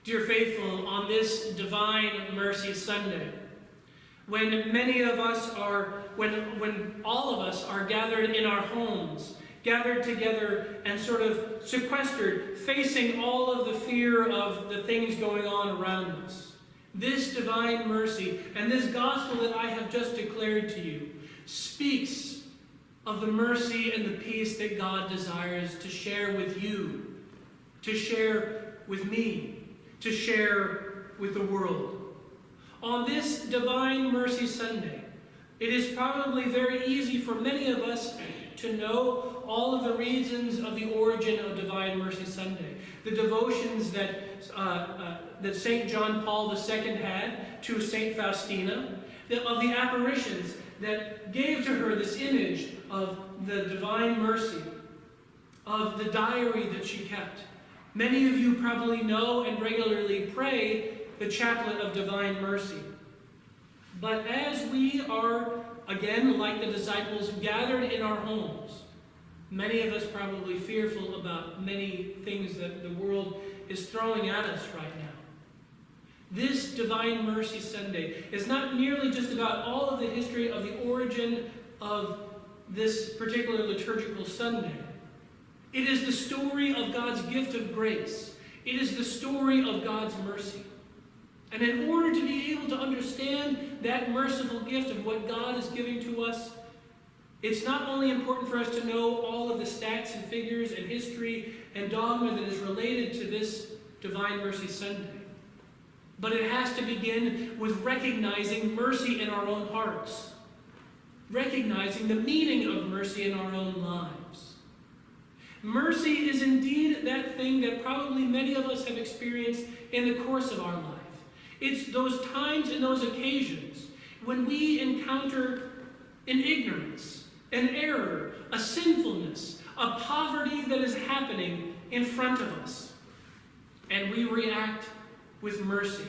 Dear faithful, on this Divine Mercy Sunday, when all of us are gathered in our homes, gathered together and sort of sequestered, facing all of the fear of the things going on around us, this divine mercy and this gospel that I have just declared to you speaks of the mercy and the peace that God desires to share with you, to share with me, to share with the world. On this Divine Mercy Sunday, it is probably very easy for many of us to know all of the reasons of the origin of Divine Mercy Sunday, the devotions that St. John Paul II had to St. Faustina, of the apparitions that gave to her this image of the Divine Mercy, of the diary that she kept. Many of you probably know and regularly pray the Chaplet of Divine Mercy. But as we are, again, like the disciples, gathered in our homes, many of us probably fearful about many things that the world is throwing at us right now. This Divine Mercy Sunday is not merely just about all of the history of the origin of this particular liturgical Sunday. It is the story of God's gift of grace. It is the story of God's mercy. And in order to be able to understand that merciful gift of what God is giving to us, it's not only important for us to know all of the stats and figures and history and dogma that is related to this Divine Mercy Sunday, but it has to begin with recognizing mercy in our own hearts, recognizing the meaning of mercy in our own lives. Mercy is indeed that thing that probably many of us have experienced in the course of our life. It's those times and those occasions when we encounter an ignorance, an error, a sinfulness, a poverty that is happening in front of us. And we react with mercy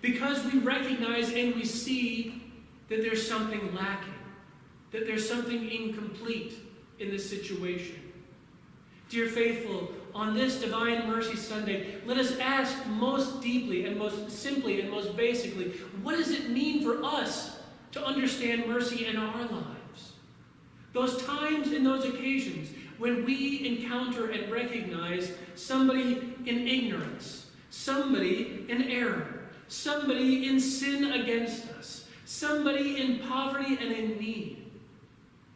because we recognize and we see that there's something lacking, that there's something incomplete in this situation. Dear faithful, on this Divine Mercy Sunday, let us ask most deeply and most simply and most basically, what does it mean for us to understand mercy in our lives? Those times and those occasions when we encounter and recognize somebody in ignorance, somebody in error, somebody in sin against us, somebody in poverty and in need,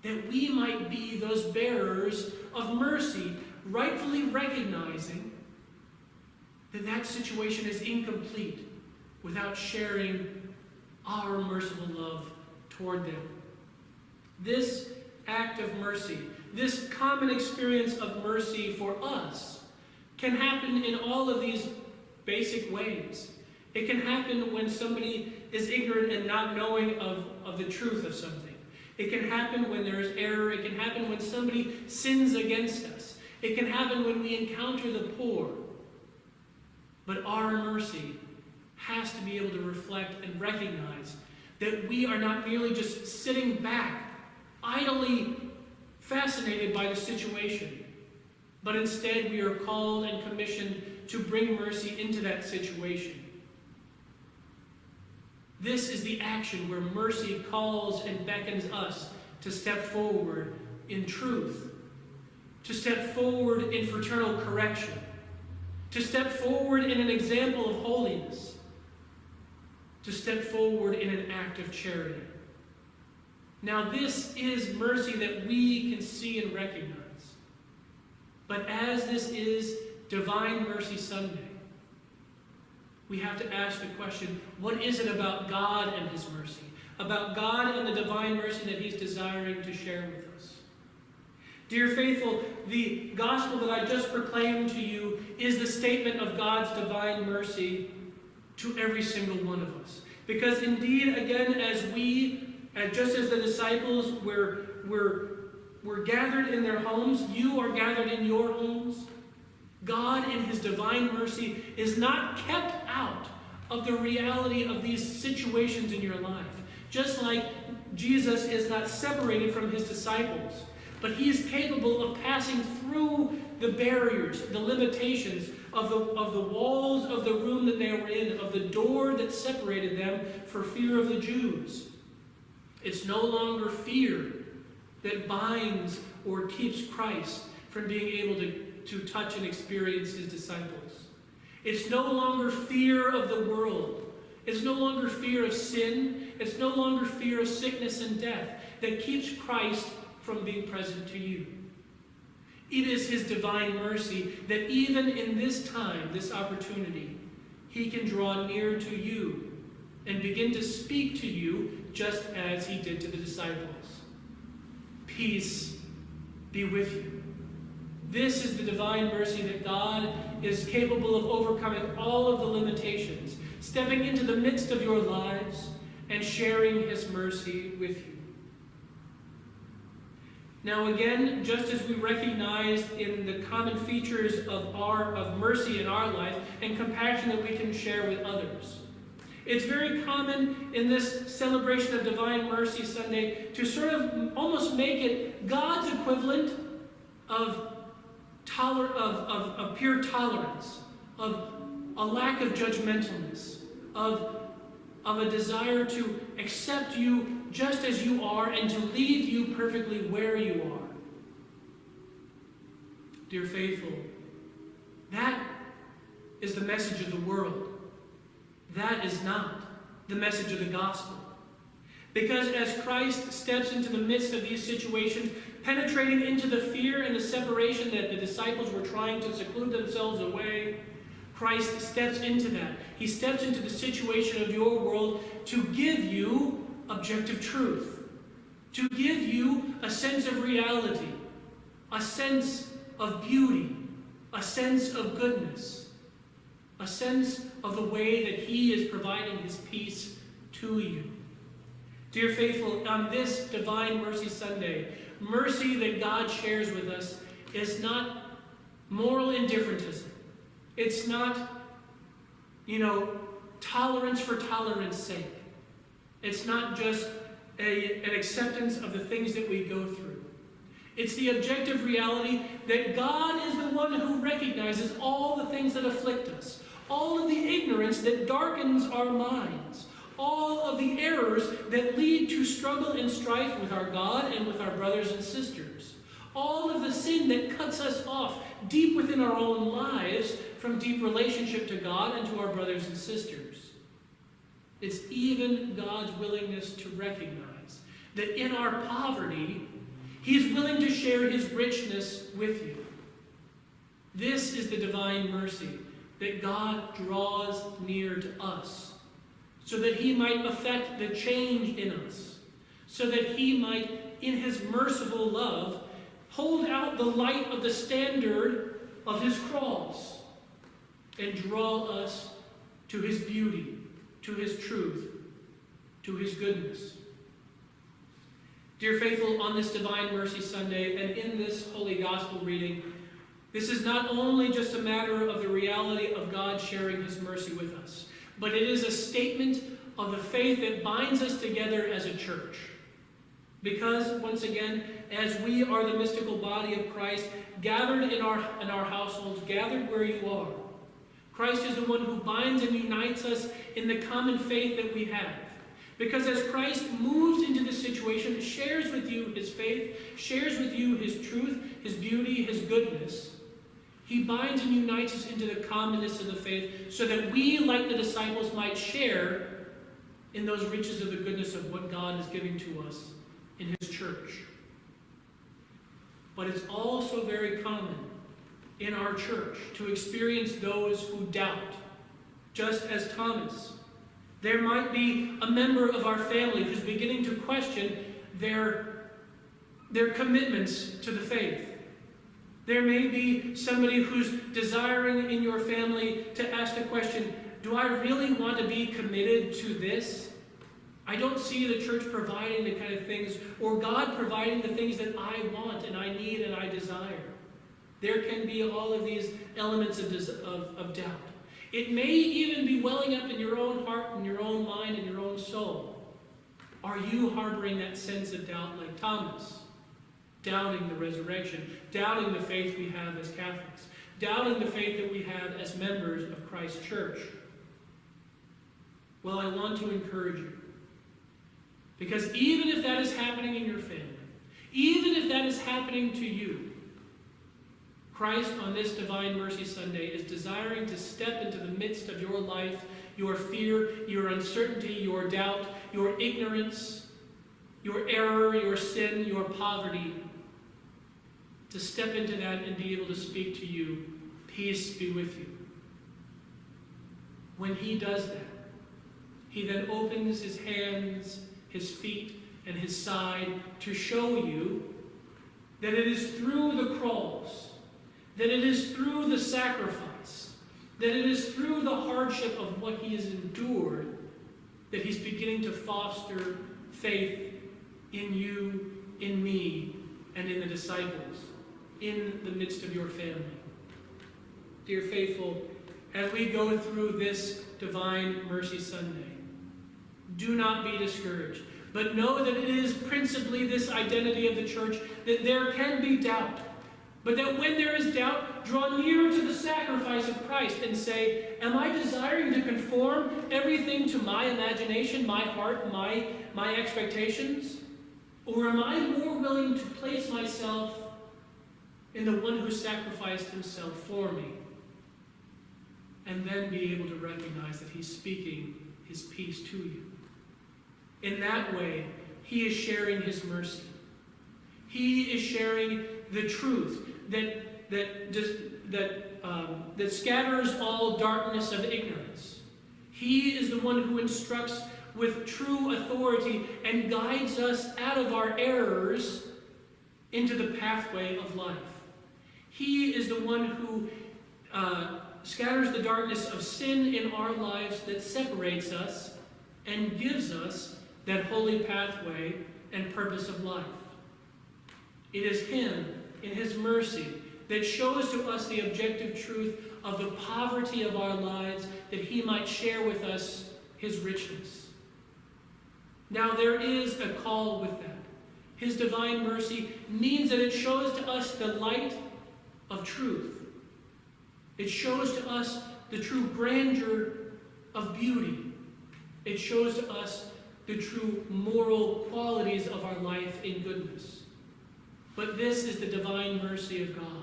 that we might be those bearers of mercy, rightfully recognizing that that situation is incomplete without sharing our merciful love toward them. This act of mercy, this common experience of mercy for us, can happen in all of these basic ways. It can happen when somebody is ignorant and not knowing of the truth of something. It can happen when there is error. It can happen when somebody sins against us. It can happen when we encounter the poor. But our mercy has to be able to reflect and recognize that we are not merely just sitting back, idly fascinated by the situation, but instead we are called and commissioned to bring mercy into that situation. This is the action where mercy calls and beckons us to step forward in truth, to step forward in fraternal correction, to step forward in an example of holiness, to step forward in an act of charity. Now, this is mercy that we can see and recognize. But as this is Divine Mercy Sunday, we have to ask the question, what is it about God and His mercy? About God and the divine mercy that He's desiring to share with us? Dear faithful, the gospel that I just proclaimed to you is the statement of God's divine mercy to every single one of us. Because indeed, again, just as the disciples were gathered in their homes, you are gathered in your homes. God in His divine mercy is not kept out of the reality of these situations in your life. Just like Jesus is not separated from His disciples, but He is capable of passing through the barriers, the limitations of the walls of the room that they were in, of the door that separated them for fear of the Jews. It's no longer fear that binds or keeps Christ from being able to touch and experience his disciples. It's no longer fear of the world. It's no longer fear of sin. It's no longer fear of sickness and death that keeps Christ from being present to you. It is his divine mercy that even in this time, this opportunity, he can draw near to you and begin to speak to you just as he did to the disciples. Peace be with you. This is the divine mercy that God is capable of overcoming all of the limitations, stepping into the midst of your lives and sharing his mercy with you. Now again, just as we recognized in the common features of mercy in our life and compassion that we can share with others, it's very common in this celebration of Divine Mercy Sunday to sort of almost make it God's equivalent of pure tolerance, of a lack of judgmentalness, of a desire to accept you just as you are and to leave you perfectly where you are. Dear faithful, that is the message of the world. That is not the message of the gospel. Because as Christ steps into the midst of these situations, penetrating into the fear and the separation that the disciples were trying to seclude themselves away, Christ steps into that. He steps into the situation of your world to give you objective truth, to give you a sense of reality, a sense of beauty, a sense of goodness, a sense of the way that he is providing his peace to you. Dear faithful, on this Divine Mercy Sunday, mercy that God shares with us is not moral indifferentism. It's not, tolerance for tolerance sake. It's not just an acceptance of the things that we go through. It's the objective reality that God is the one who recognizes all the things that afflict us, all of the ignorance that darkens our minds, all of the errors that lead to struggle and strife with our God and with our brothers and sisters, all of the sin that cuts us off deep within our own lives from deep relationship to God and to our brothers and sisters. It's even God's willingness to recognize that in our poverty, he's willing to share his richness with you. This is the divine mercy, that God draws near to us so that he might effect the change in us, so that he might, in his merciful love, hold out the light of the standard of his cross and draw us to his beauty, to his truth, to his goodness. Dear faithful, on this Divine Mercy Sunday and in this Holy Gospel reading, this is not only just a matter of the reality of God sharing his mercy with us, but it is a statement of the faith that binds us together as a church. Because, once again, as we are the mystical body of Christ, gathered in our households, gathered where you are, Christ is the one who binds and unites us in the common faith that we have. Because as Christ moves into this situation, shares with you his faith, shares with you his truth, his beauty, his goodness, he binds and unites us into the commonness of the faith so that we, like the disciples, might share in those riches of the goodness of what God is giving to us in his church. But it's also very common in our church to experience those who doubt, just as Thomas. There might be a member of our family who's beginning to question their commitments to the faith. There may be somebody who's desiring in your family to ask the question, do I really want to be committed to this? I don't see the church providing the kind of things, or God providing the things that I want and I need and I desire. There can be all of these elements of doubt. It may even be welling up in your own heart and your own mind and your own soul. Are you harboring that sense of doubt like Thomas? Doubting the resurrection, doubting the faith we have as Catholics, doubting the faith that we have as members of Christ's church. Well, I want to encourage you. Because even if that is happening in your family, even if that is happening to you, Christ on this Divine Mercy Sunday is desiring to step into the midst of your life, your fear, your uncertainty, your doubt, your ignorance, your error, your sin, your poverty, to step into that and be able to speak to you, peace be with you. When he does that, he then opens his hands, his feet, and his side to show you that it is through the cross, that it is through the sacrifice, that it is through the hardship of what he has endured that he's beginning to foster faith in you, in me, and in the disciples, in the midst of your family. Dear faithful, as we go through this Divine Mercy Sunday, do not be discouraged, but know that it is principally this identity of the church, that there can be doubt, but that when there is doubt, draw near to the sacrifice of Christ and say, am I desiring to conform everything to my imagination, my heart, my expectations? Or am I more willing to place myself in the one who sacrificed himself for me? And then be able to recognize that he's speaking his peace to you. In that way, he is sharing his mercy. He is sharing the truth that scatters all darkness of ignorance. He is the one who instructs with true authority and guides us out of our errors into the pathway of life. He is the one who scatters the darkness of sin in our lives that separates us and gives us that holy pathway and purpose of life. It is him, in his mercy, that shows to us the objective truth of the poverty of our lives, that he might share with us his richness. Now there is a call with that. His divine mercy means that it shows to us the light of truth. It shows to us the true grandeur of beauty. It shows to us the true moral qualities of our life in goodness. But this is the divine mercy of God,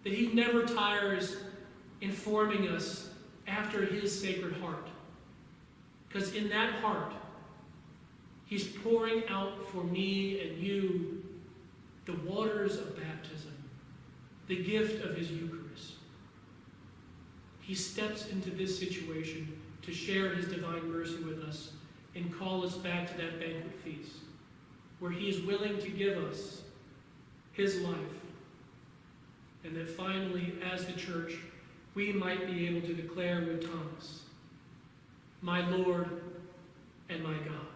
that he never tires informing us after his sacred heart. Because in that heart, he's pouring out for me and you the waters of baptism, the gift of his Eucharist. He steps into this situation to share his divine mercy with us and call us back to that banquet feast, where he is willing to give us his life, and that finally, as the church, we might be able to declare with Thomas, my Lord and my God.